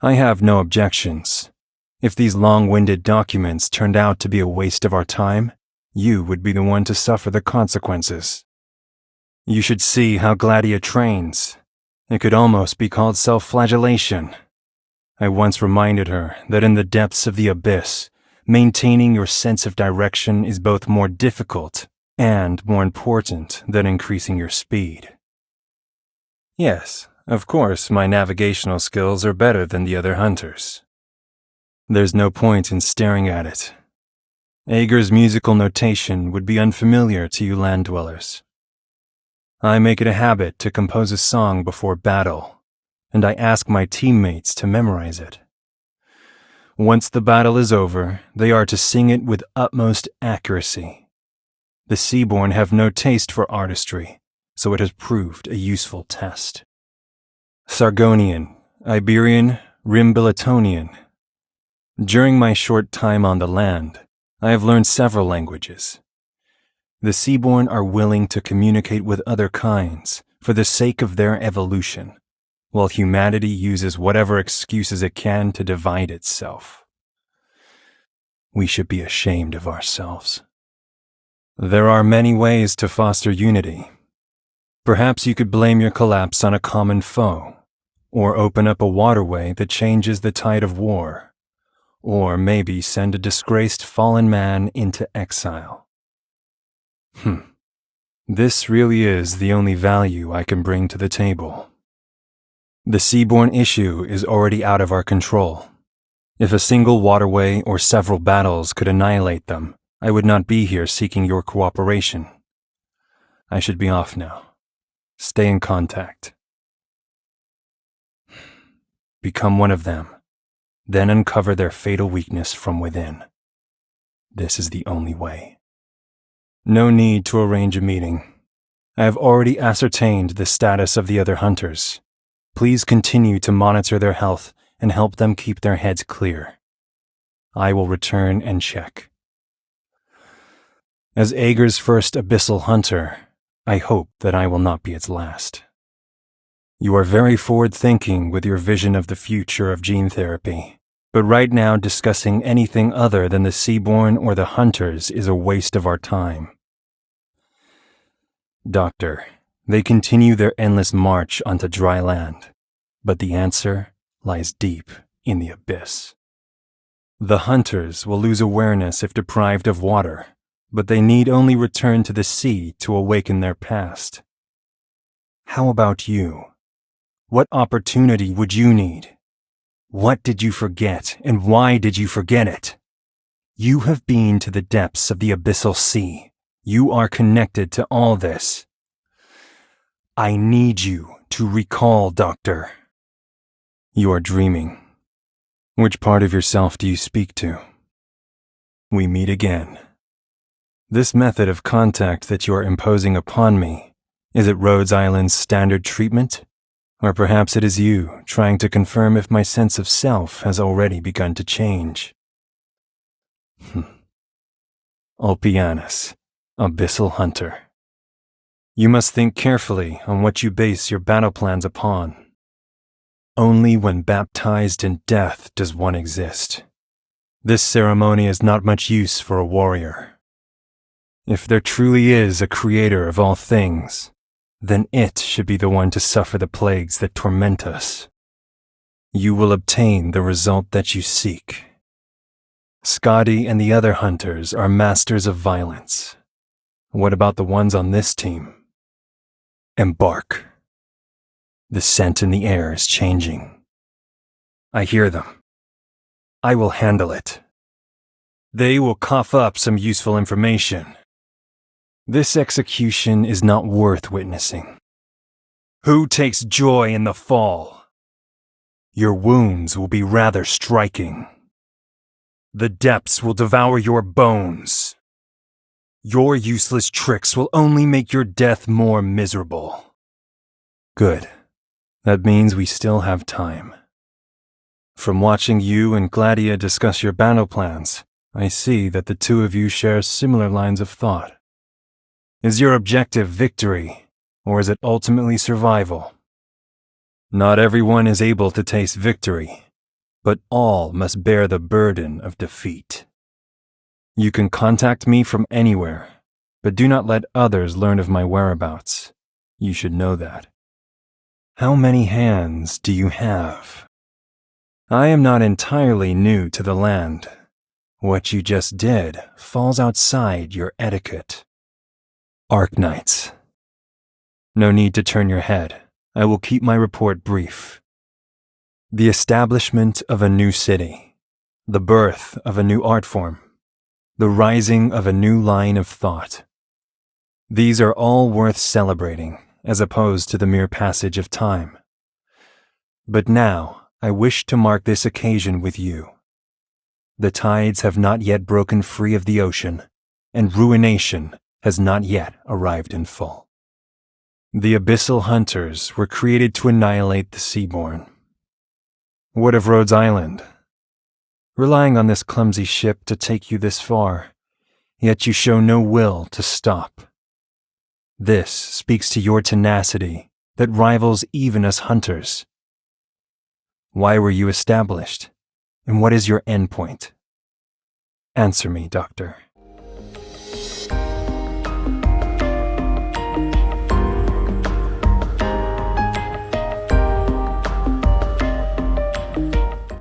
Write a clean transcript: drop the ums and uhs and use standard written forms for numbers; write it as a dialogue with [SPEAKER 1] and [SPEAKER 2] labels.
[SPEAKER 1] I have no objections. If these long-winded documents turned out to be a waste of our time, you would be the one to suffer the consequences. You should see how Gladia trains. It could almost be called self-flagellation. I once reminded her that in the depths of the abyss, maintaining your sense of direction is both more difficult and more important than increasing your speed. Yes, of course, my navigational skills are better than the other hunters. There's no point in staring at it. Ager's musical notation would be unfamiliar to you land dwellers. I make it a habit to compose a song before battle, and I ask my teammates to memorize it. Once the battle is over, they are to sing it with utmost accuracy. The Seaborn have no taste for artistry, so it has proved a useful test. Sargonian, Iberian, Rimbilitonian. During my short time on the land, I have learned several languages. The Seaborn are willing to communicate with other kinds for the sake of their evolution, while humanity uses whatever excuses it can to divide itself. We should be ashamed of ourselves. There are many ways to foster unity. Perhaps you could blame your collapse on a common foe, or open up a waterway that changes the tide of war. Or maybe send a disgraced fallen man into exile. This really is the only value I can bring to the table. The Seaborn issue is already out of our control. If a single waterway or several battles could annihilate them, I would not be here seeking your cooperation. I should be off now. Stay in contact. Become one of them. Then uncover their fatal weakness from within. This is the only way. No need to arrange a meeting. I have already ascertained the status of the other hunters. Please continue to monitor their health and help them keep their heads clear. I will return and check. As Ager's first abyssal hunter, I hope that I will not be its last. You are very forward-thinking with your vision of the future of gene therapy. But right now discussing anything other than the Seaborn or the hunters is a waste of our time. Doctor, they continue their endless march onto dry land, but the answer lies deep in the abyss. The hunters will lose awareness if deprived of water, but they need only return to the sea to awaken their past. How about you? What opportunity would you need? What did you forget, and why did you forget it? You have been to the depths of the abyssal sea. You are connected to all this. I need you to recall, Doctor. You are dreaming. Which part of yourself do you speak to? We meet again. This method of contact that you are imposing upon me, is it Rhodes Island's standard treatment? Or perhaps it is you trying to confirm if my sense of self has already begun to change. Ulpianus, Abyssal Hunter. You must think carefully on what you base your battle plans upon. Only when baptized in death does one exist. This ceremony is not much use for a warrior. If there truly is a creator of all things, then it should be the one to suffer the plagues that torment us. You will obtain the result that you seek. Scotty and the other hunters are masters of violence. What about the ones on this team? Embark. The scent in the air is changing. I hear them. I will handle it. They will cough up some useful information. This execution is not worth witnessing. Who takes joy in the fall? Your wounds will be rather striking. The depths will devour your bones. Your useless tricks will only make your death more miserable. Good. That means we still have time. From watching you and Gladia discuss your battle plans, I see that the two of you share similar lines of thought. Is your objective victory, or is it ultimately survival? Not everyone is able to taste victory, but all must bear the burden of defeat. You can contact me from anywhere, but do not let others learn of my whereabouts. You should know that. How many hands do you have? I am not entirely new to the land. What you just did falls outside your etiquette. Arknights. No need to turn your head. I will keep my report brief. The establishment of a new city, the birth of a new art form, the rising of a new line of thought. These are all worth celebrating, as opposed to the mere passage of time. But now I wish to mark this occasion with you. The tides have not yet broken free of the ocean, and ruination has not yet arrived in full. The abyssal hunters were created to annihilate the Seaborn. What of Rhodes Island? Relying on this clumsy ship to take you this far, yet you show no will to stop. This speaks to your tenacity that rivals even us hunters. Why were you established, and what is your endpoint? Answer me, Doctor.